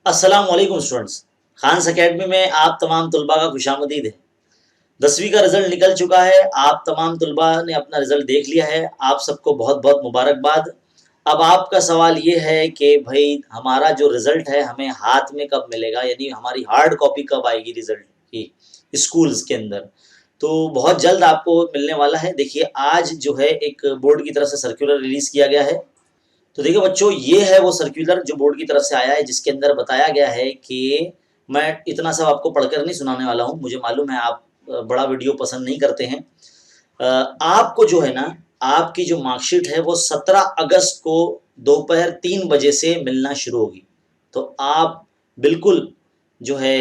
अस्सलाम वालेकुम students. Khans academy में आप तमाम तुलबा का खुशामदीद है। 10वीं का रिजल्ट निकल चुका है। आप तमाम तुलबा ने अपना रिजल्ट देख लिया है। आप सबको बहुत बहुत मुबारकबाद। अब आपका सवाल ये है कि भाई हमारा जो रिजल्ट है हमें हाथ में कब मिलेगा, यानी हमारी हार्ड कॉपी कब आएगी रिजल्ट की स्कूल्स के अंदर। तो बहुत जल्द आपको मिलने वाला है। देखिए आज जो है एक बोर्ड की तरफ से सर्कुलर रिलीज किया गया है। तो देखिए बच्चों, ये है वो सर्कुलर जो बोर्ड की तरफ से आया है, जिसके अंदर बताया गया है कि मैं इतना सब आपको पढ़कर नहीं सुनाने वाला हूँ। मुझे मालूम है आप बड़ा वीडियो पसंद नहीं करते हैं। आपको जो है ना, आपकी जो मार्कशीट है वो 17 अगस्त को दोपहर 3 बजे से मिलना शुरू होगी। तो आप बिल्कुल जो है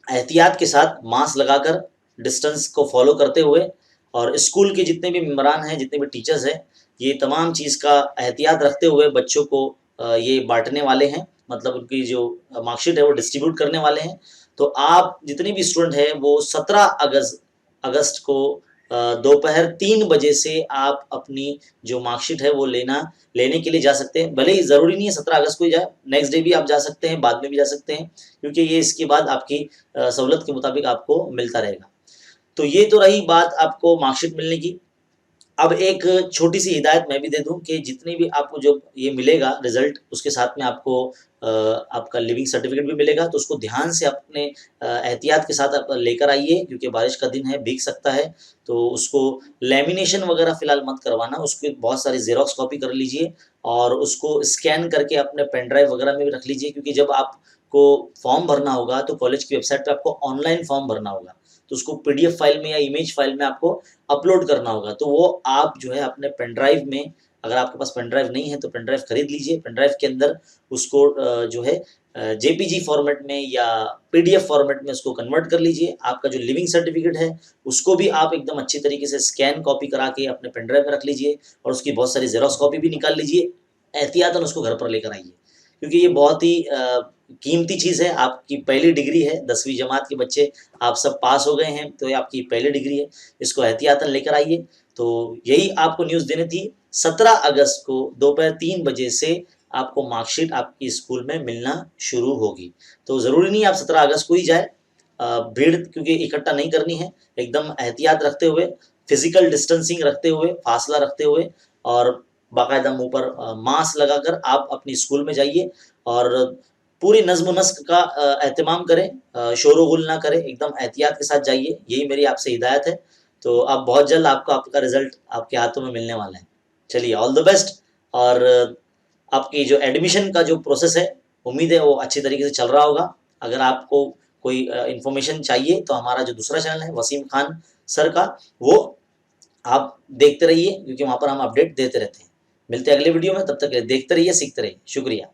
एहतियात के साथ मास्क लगाकर, डिस्टेंस को फॉलो करते हुए, और स्कूल के जितने भी मेम्बरान हैं, जितने भी टीचर्स हैं, ये तमाम चीज़ का एहतियात रखते हुए बच्चों को ये बांटने वाले हैं। मतलब उनकी जो मार्कशीट है वो डिस्ट्रीब्यूट करने वाले हैं। तो आप जितने भी स्टूडेंट हैं वो 17 अगस्त को दोपहर 3 बजे से आप अपनी जो मार्कशीट है वो लेने के लिए जा सकते हैं। भले ही ज़रूरी नहीं है 17 अगस्त को ही जाए, नेक्स्ट डे भी आप जा सकते हैं, बाद में भी जा सकते हैं, क्योंकि ये इसके बाद आपकी सहूलत के मुताबिक आपको मिलता रहेगा। तो ये तो रही बात आपको मार्कशीट मिलने की। अब एक छोटी सी हिदायत मैं भी दे दूं कि जितनी भी आपको जो ये मिलेगा रिजल्ट, उसके साथ में आपको आपका लिविंग सर्टिफिकेट भी मिलेगा। तो उसको ध्यान से अपने एहतियात के साथ आप लेकर आइए, क्योंकि बारिश का दिन है, भीग सकता है। तो उसको लेमिनेशन वगैरह फ़िलहाल मत करवाना, उसकी बहुत सारी ज़ेरॉक्स कॉपी कर लीजिए और उसको स्कैन करके अपने पेन ड्राइव वगैरह में भी रख लीजिए, क्योंकि जब आपको फॉर्म भरना होगा तो कॉलेज की वेबसाइट पे आपको ऑनलाइन फॉर्म भरना होगा। तो उसको पीडीएफ फाइल में या इमेज फाइल में आपको अपलोड करना होगा। तो वो आप जो है अपने पेन ड्राइव में, अगर आपके पास पेन ड्राइव नहीं है तो पेन ड्राइव खरीद लीजिए। पेन ड्राइव के अंदर उसको जो है जेपीजी फॉर्मेट में या पीडीएफ फॉर्मेट में उसको कन्वर्ट कर लीजिए। आपका जो लिविंग सर्टिफिकेट है उसको भी आप एकदम अच्छी तरीके से स्कैन कॉपी करा के अपने पेन ड्राइव में रख लीजिए, और उसकी बहुत सारी जेरॉक्स कॉपी भी निकाल लीजिए। एहतियातन उसको घर पर लेकर आइए, क्योंकि ये बहुत ही कीमती चीज़ है। आपकी पहली डिग्री है, 10वीं जमात के बच्चे आप सब पास हो गए हैं, तो ये आपकी पहली डिग्री है। इसको एहतियातन लेकर आइए। तो यही आपको न्यूज़ देनी थी। 17 अगस्त को दोपहर 3 बजे से आपको मार्कशीट आपकी स्कूल में मिलना शुरू होगी। तो ज़रूरी नहीं आप 17 अगस्त को ही जाए। भीड़ क्योंकि इकट्ठा नहीं करनी है, एकदम एहतियात रखते हुए, फिजिकल डिस्टेंसिंग रखते हुए, फासला रखते हुए, और बाकायदा मुंह पर मास्क लगाकर आप अपनी स्कूल में जाइए। और पूरी नज़्म नस्क का एहतमाम करें, शोर-ओ-गुल ना करें, एकदम एहतियात के साथ जाइए। यही मेरी आपसे हिदायत है। तो अब बहुत जल्द आपको आपका रिज़ल्ट आपके हाथों में मिलने वाला है। चलिए, ऑल द बेस्ट। और आपकी जो एडमिशन का जो प्रोसेस है, उम्मीद है वो अच्छी तरीके से चल रहा होगा। अगर आपको कोई इन्फॉर्मेशन चाहिए तो हमारा जो दूसरा चैनल है वसीम खान सर का, वो आप देखते रहिए, क्योंकि वहाँ पर हम अपडेट देते रहते हैं। मिलते हैं अगले वीडियो में, तब तक के लिए देखते रहिए, सीखते रहिए। शुक्रिया।